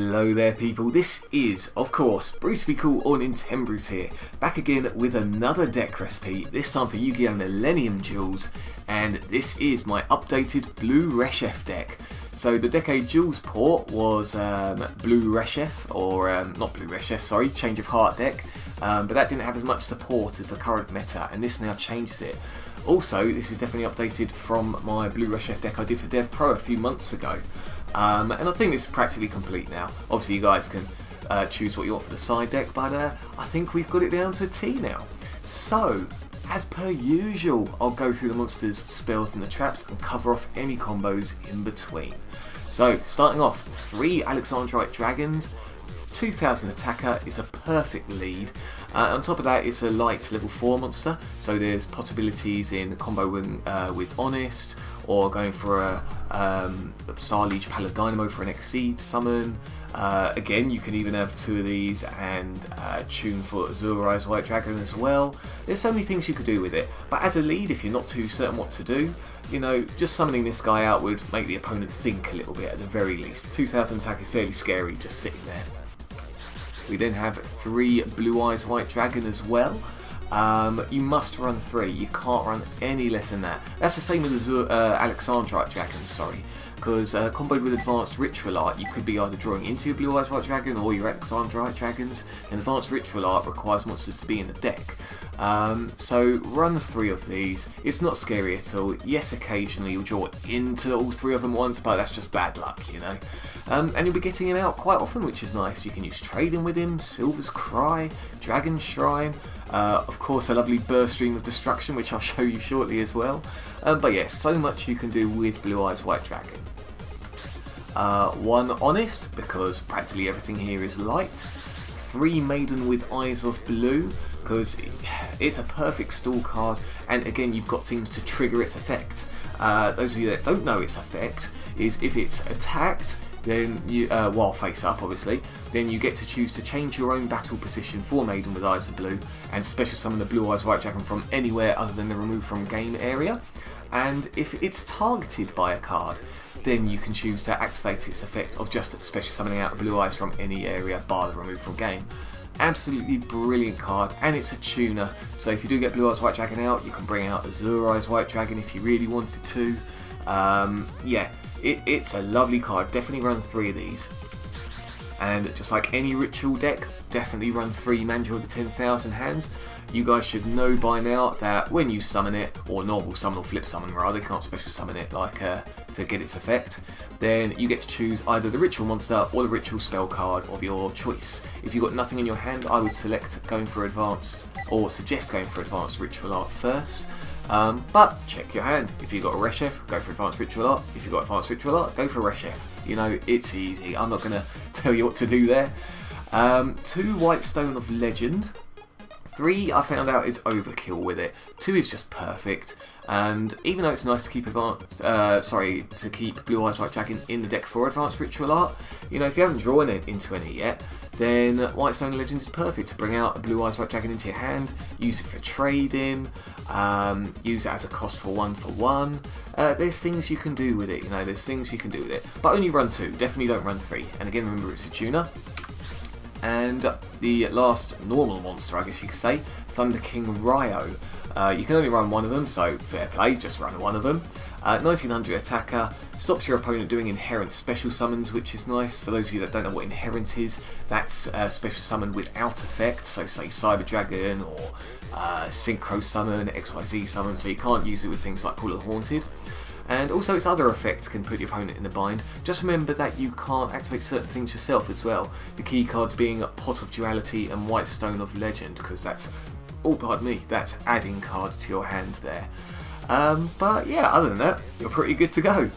Hello there people, this is, of course, Bruce Be Cool or nintenbruce here, back again with another deck recipe, this time for Yu-Gi-Oh! Millennium Duels, and this is my updated Blue Reshef deck. So the Decade Duels port was Blue Reshef, or not Blue Reshef, sorry, Change of Heart deck, but that didn't have as much support as the current meta, and this now changes it. Also, this is definitely updated from my Blue Reshef deck I did for Dev Pro a few months ago. And I think it's practically complete now. Obviously you guys can choose what you want for the side deck, but I think we've got it down to a T now. So, as per usual, I'll go through the monsters, spells and the traps and cover off any combos in between. So, starting off, 3 Alexandrite Dragons, 2000 attacker is a perfect lead. On top of that, it's a light level 4 monster, so there's possibilities in comboing with Honest, or going for a Star Liege Paladynamo for an Exceed summon. Again, you can even have 2 of these and tune for Azure-Eyes White Dragon as well. There's so many things you could do with it, but as a lead, if you're not too certain what to do, you know, just summoning this guy out would make the opponent think a little bit at the very least. 2000 attack is fairly scary just sitting there. We then have 3 Blue Eyes White Dragon as well. You must run 3, you can't run any less than that. That's the same with Alexandrite Dragon, sorry, because comboed with Advanced Ritual Art, you could be either drawing into your Blue Eyes White Dragon or your Alexandrite Dragons, and Advanced Ritual Art requires monsters to be in the deck. So run 3 of these. It's not scary at all. Yes, occasionally you'll draw into all 3 of them once, but that's just bad luck, you know. And you'll be getting him out quite often, which is nice. You can use trading with him, Silver's Cry, Dragon Shrine, of course a lovely Burst Stream of Destruction, which I'll show you shortly as well. But yes, so much you can do with Blue Eyes White Dragon. 1 Honest, because practically everything here is light. 3 Maiden with Eyes of Blue, because it's a perfect stall card, and again you've got things to trigger its effect. Those of you that don't know its effect is if it's attacked, then you, while face up obviously, then you get to choose to change your own battle position for Maiden with Eyes of Blue and special summon the Blue Eyes White Dragon from anywhere other than the remove from game area. And if it's targeted by a card, then you can choose to activate its effect of just special summoning out Blue Eyes from any area bar the remove from game. Absolutely brilliant card, and it's a tuner, so if you do get Blue Eyes White Dragon out, you can bring out Azure-Eyes White Dragon if you really wanted to. Yeah, it's a lovely card. Definitely run 3 of these. And just like any ritual deck, definitely run 3 Manju over 10,000 hands. You guys should know by now that when you summon it, or normal summon or flip summon rather, you can't special summon it like to get its effect, then you get to choose either the ritual monster or the ritual spell card of your choice. If you've got nothing in your hand, I would select going for advanced, or suggest going for advanced ritual art first. But check your hand. If you've got a Reshef, go for advanced ritual art. If you've got advanced ritual art, go for Reshef. You know, it's easy. I'm not going to tell you what to do there. 2 White Stone of Legend. 3 I found out is overkill with it. 2 is just perfect. And even though it's nice to keep keep Blue Eyes White Dragon in the deck for advanced ritual art, you know, if you haven't drawn it into any yet, then White Stone Legend is perfect to bring out a Blue Eyes White Dragon into your hand, use it for trading, use it as a cost for 1/1. There's things you can do with it, you know, there's things you can do with it. But only run 2, definitely don't run 3. And again, remember it's a tuner. And the last normal monster, I guess you could say, Thunder King Rai-Oh. You can only run 1 of them, so fair play, just run 1 of them. 1900 attacker, stops your opponent doing inherent special summons, which is nice. For those of you that don't know what inherent is, that's special summon without effect, so say Cyber Dragon or Synchro Summon, XYZ Summon, so you can't use it with things like Call of the Haunted. And also its other effects can put your opponent in a bind. Just remember that you can't activate certain things yourself as well. The key cards being Pot of Duality and White Stone of Legend, because that's, oh pardon me, that's adding cards to your hand there. But yeah, other than that, you're pretty good to go.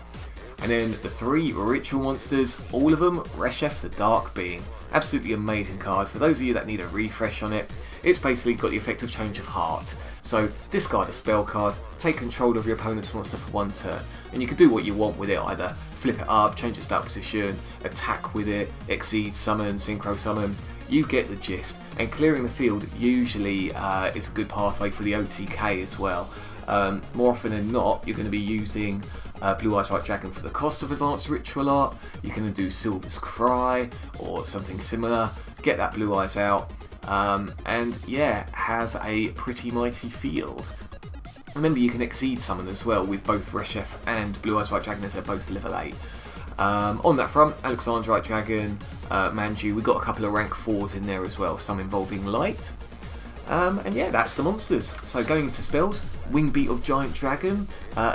And then the 3 ritual monsters, all of them Reshef the Dark Being. Absolutely amazing card. For those of you that need a refresh on it, it's basically got the effect of Change of Heart. So discard a spell card, take control of your opponent's monster for 1 turn, and you can do what you want with it, either flip it up, change its battle position, attack with it, Exceed Summon, Synchro Summon. You get the gist. And clearing the field usually is a good pathway for the OTK as well. More often than not, you're going to be using Blue Eyes White Dragon for the cost of Advanced Ritual Art. You can do Silver's Cry or something similar. Get that Blue Eyes out, and yeah, have a pretty mighty field. Remember, you can Exceed summon as well with both Reshef and Blue Eyes White Dragon as they're both level 8. On that front, Alexandrite Dragon, Manju, we've got a couple of rank 4s in there as well, some involving light. And yeah, that's the monsters. So going into spells, Wingbeat of Giant Dragon.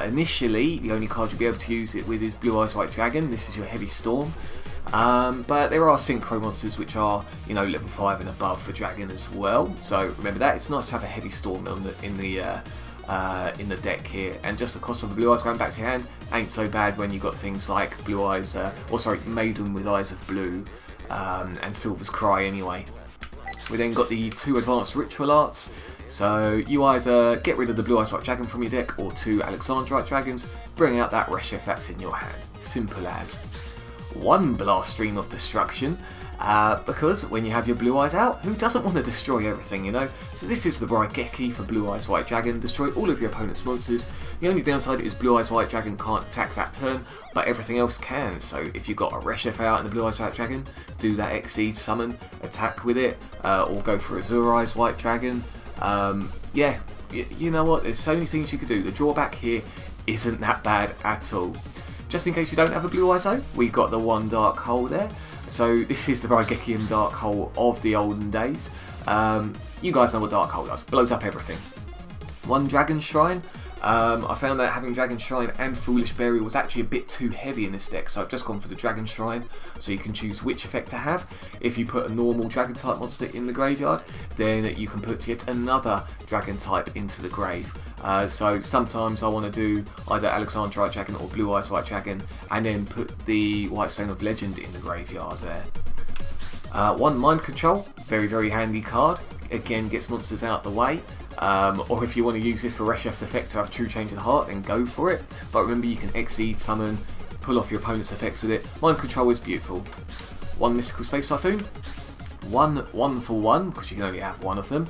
Initially, the only card you'll be able to use it with is Blue Eyes White Dragon. This is your Heavy Storm. But there are synchro monsters which are, you know, level 5 and above for Dragon as well. So remember that. It's nice to have a Heavy Storm in the deck here, and just the cost of the Blue Eyes going back to your hand ain't so bad when you've got things like Blue Eyes, Maiden with Eyes of Blue, and Silver's Cry anyway. We then got the 2 advanced ritual arts, so you either get rid of the Blue Eyes White Dragon from your deck or 2 Alexandrite Dragons, bring out that Reshef that's in your hand. Simple as. 1 Blast Stream of Destruction, because when you have your Blue Eyes out, who doesn't want to destroy everything, you know? So this is the Rai-Oh for Blue Eyes White Dragon, destroy all of your opponent's monsters. The only downside is Blue Eyes White Dragon can't attack that turn, but everything else can. So if you've got a Reshef out and the Blue Eyes White Dragon, do that Exceed summon, attack with it, or go for Azure-Eyes White Dragon. Yeah, you know what, there's so many things you could do. The drawback here isn't that bad at all. Just in case you don't have a Blue Eyes though, we've got the 1 Dark Hole there. So this is the Rai-Oh Dark Hole of the olden days. You guys know what Dark Hole does, blows up everything. 1 Dragon Shrine. I found that having Dragon Shrine and Foolish Berry was actually a bit too heavy in this deck, so I've just gone for the Dragon Shrine, so you can choose which effect to have. If you put a normal Dragon type monster in the graveyard, then you can put yet another Dragon type into the grave. So sometimes I want to do either Alexandrite Dragon or Blue Eyes White Dragon, and then put the White Stone of Legend in the graveyard there. 1 Mind Control, very handy card, again gets monsters out the way. Or if you want to use this for Reshef's effect to have True Change of the Heart, then go for it. But remember, you can Exceed, summon, pull off your opponent's effects with it. Mind Control is beautiful. 1 Mystical Space Typhoon. 1 for 1, because you can only have 1 of them.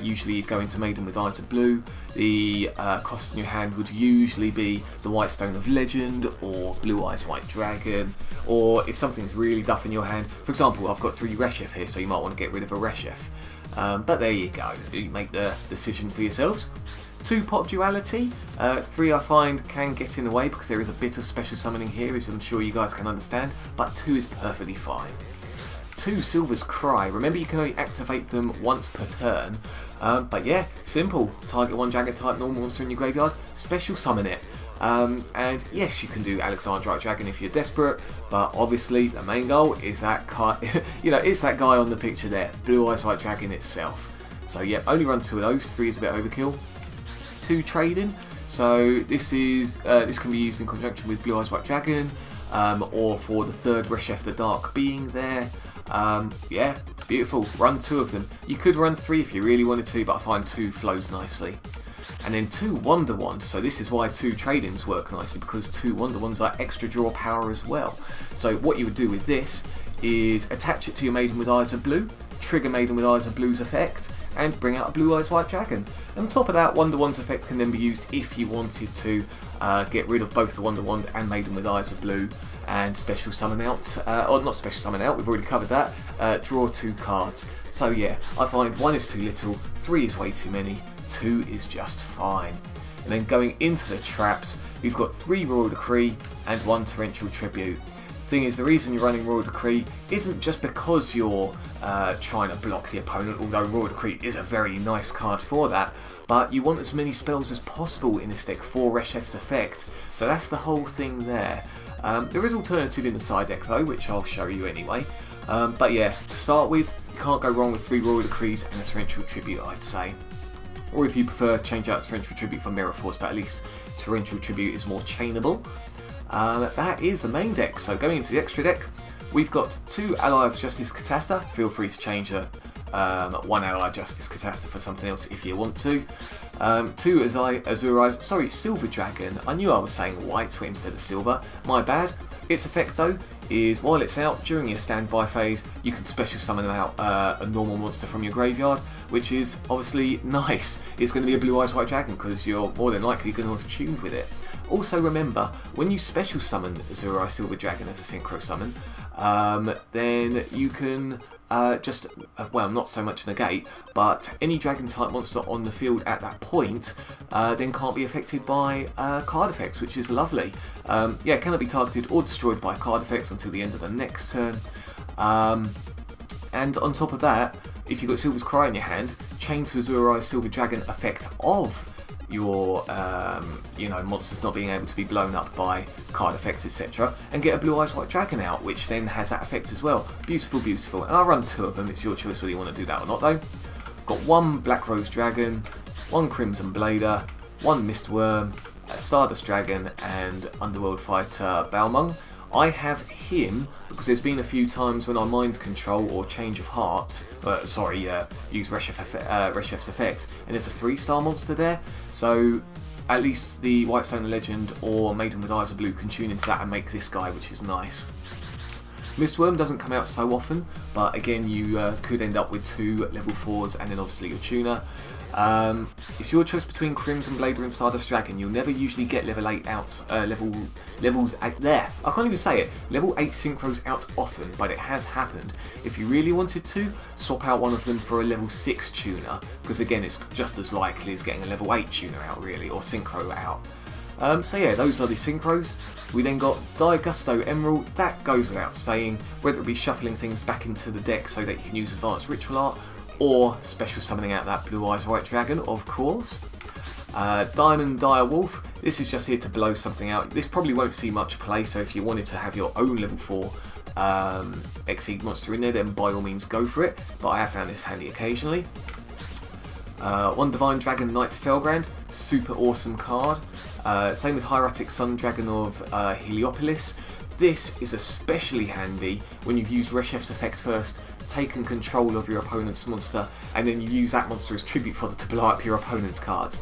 Usually you'd go into Maiden with Eyes of Blue. The cost in your hand would usually be the White Stone of Legend or Blue Eyes White Dragon. Or if something's really duff in your hand, for example, I've got 3 Reshef here, so you might want to get rid of a Reshef. But there you go, you make the decision for yourselves. 2 Pot of Duality, 3 I find can get in the way because there is a bit of special summoning here, as I'm sure you guys can understand, but 2 is perfectly fine. 2 Silver's Cry, remember you can only activate them once per turn, but yeah, simple, target 1 Dragon type normal monster in your graveyard, special summon it. And yes, you can do Alexandrite Dragon if you're desperate, but obviously the main goal is that guy, you know, it's that guy on the picture there, Blue Eyes White Dragon itself. So yeah, only run 2 of those, 3 is a bit overkill. 2 Trading, so this can be used in conjunction with Blue Eyes White Dragon, or for the 3rd Reshef the Dark Being there. Yeah, beautiful, run 2 of them. You could run 3 if you really wanted to, but I find 2 flows nicely. And then 2 Wonder Wand, so this is why 2 trade-ins work nicely, because 2 Wonder Wands are extra draw power as well. So what you would do with this is attach it to your Maiden with Eyes of Blue, trigger Maiden with Eyes of Blue's effect, and bring out a Blue Eyes White Dragon. And on top of that, Wonder Wand's effect can then be used if you wanted to get rid of both the Wonder Wand and Maiden with Eyes of Blue, and special summon out, or not special summon out, we've already covered that, draw 2 cards. So yeah, I find 1 is too little, 3 is way too many, 2 is just fine. And then going into the traps, we've got 3 Royal Decree and 1 Torrential Tribute. Thing is, the reason you're running Royal Decree isn't just because you're trying to block the opponent, although Royal Decree is a very nice card for that, but you want as many spells as possible in this deck for Reshef's effect, so that's the whole thing there. There is alternative in the side deck though, which I'll show you anyway. But yeah, to start with, you can't go wrong with 3 Royal Decrees and a Torrential Tribute, I'd say. Or if you prefer, change out Torrential Tribute for Mirror Force, but at least Torrential Tribute is more chainable. That is the main deck. So going into the extra deck, we've got 2 Ally of Justice Catastor. Feel free to change the 1 Ally Justice Catastor for something else if you want to. 2 Azure-Eyes, sorry, Silver Dragon. I knew I was saying white instead of silver. My bad. Its effect though is while it's out during your standby phase, you can special summon out a normal monster from your graveyard, which is obviously nice. It's going to be a Blue Eyes White Dragon because you're more than likely going to have tuned with it. Also remember, when you special summon Azure-Eyes Silver Dragon as a synchro summon, then you can well, not so much negate, but any dragon type monster on the field at that point then can't be affected by card effects, which is lovely. Yeah, cannot be targeted or destroyed by card effects until the end of the next turn. And on top of that, if you've got Silver's Cry in your hand, chain to Azure-Eyes Silver Dragon effect of your you know, monsters not being able to be blown up by card effects, etc., and get a Blue Eyes White Dragon out, which then has that effect as well. Beautiful, beautiful. And I'll run 2 of them. It's your choice whether you want to do that or not, though. Got 1 Blackrose Dragon, 1 Crimson Blader, 1 Mist Wurm, a Stardust Dragon, and Underworld Fighter Balmung. I have him because there's been a few times when I Mind Control or Change of Heart, use Reshef's effect, and there's a 3-star monster there, so at least the Whitestone Legend or Maiden with Eyes of Blue can tune into that and make this guy, which is nice. Mistworm doesn't come out so often, but again you could end up with 2 level 4s and then obviously your tuner. It's your choice between Crimson Blader and Stardust Dragon. You'll never usually get level 8 out, levels out there. I can't even say it. Level 8 synchros out often, but it has happened. If you really wanted to, swap out one of them for a level 6 tuner, because again, it's just as likely as getting a level 8 tuner out, really, or synchro out. So yeah, those are the synchros. We then got Daigusto Emeral. That goes without saying, whether it be shuffling things back into the deck so that you can use Advanced Ritual Art, or special summoning out that Blue Eyes White Dragon, of course. Diamond Dire Wolf, this is just here to blow something out. This probably won't see much play, so if you wanted to have your own level 4 Exceed monster in there, then by all means go for it, but I have found this handy occasionally. 1 Divine Dragon Knight Felgrand, super awesome card. Same with Hieratic Sun Dragon of Heliopolis. This is especially handy when you've used Reshef's effect first, taken control of your opponent's monster, and then you use that monster as tribute fodder to blow up your opponent's cards.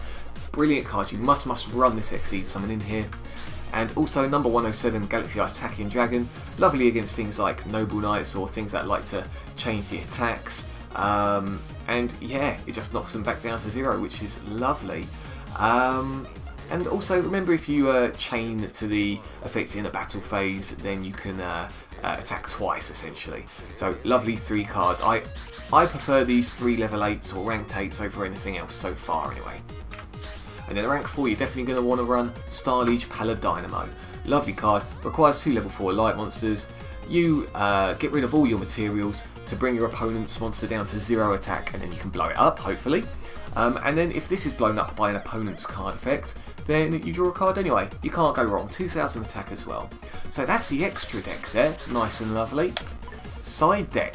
Brilliant card, you must run this Exceed summon in here. And also number 107, Galaxy-Eyes Tachyon Dragon, lovely against things like Noble Knights or things that like to change the attacks. And yeah, it just knocks them back down to 0, which is lovely. And also remember, if you chain to the effect in a battle phase, then you can attack twice essentially. So lovely 3 cards. I prefer these 3 level 8s or ranked 8s over anything else so far anyway. And then rank 4, you're definitely going to want to run Starliege Paladynamo. Lovely card, requires 2 level 4 light monsters. You get rid of all your materials to bring your opponent's monster down to 0 attack, and then you can blow it up, hopefully. And then if this is blown up by an opponent's card effect, then you draw a card anyway. You can't go wrong. 2000 attack as well. So that's the extra deck there, nice and lovely. Side deck,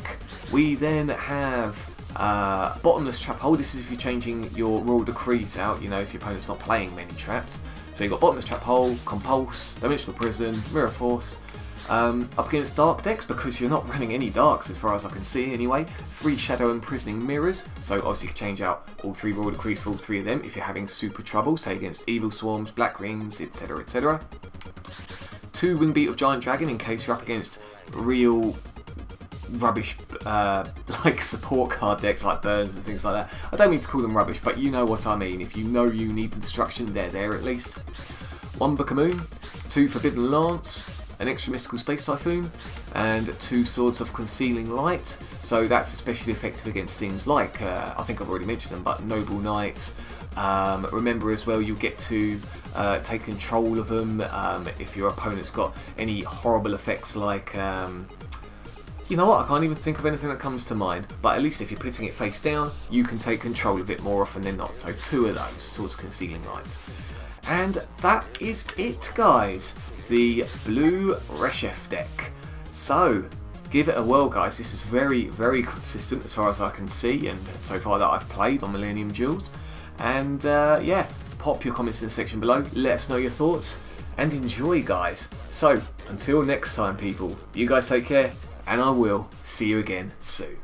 we then have Bottomless Trap Hole. This is if you're changing your Royal Decrees out, you know, if your opponent's not playing many traps. So you've got Bottomless Trap Hole, Compulse, Dimensional Prison, Mirror Force. Up against dark decks, because you're not running any darks as far as I can see anyway. 3 Shadow Imprisoning Mirrors, so obviously you can change out all 3 Royal Decrees for all 3 of them if you're having super trouble, say against Evil Swarms, Black Rings, etc, etc. 2 Wingbeat of Giant Dragon in case you're up against real rubbish like support card decks like Burns and things like that. I don't mean to call them rubbish, but you know what I mean. If you know you need the destruction, they're there at least. 1 Book of Moon, 2 Forbidden Lance, an extra Mystical Space Typhoon, and 2 Swords of Concealing Light. So that's especially effective against things like, I think I've already mentioned them, but Noble Knights. Remember as well, you get to take control of them if your opponent's got any horrible effects like, you know what, I can't even think of anything that comes to mind, but at least if you're putting it face down, you can take control of it more often than not. So 2 of those, Swords of Concealing Light. And that is it, guys. The Blue Reshef deck. So give it a whirl, guys. This is very consistent as far as I can see, and so far that I've played on Millennium Duels. And yeah, pop your comments in the section below, let us know your thoughts, and enjoy, guys. So until next time, people, you guys take care, and I will see you again soon.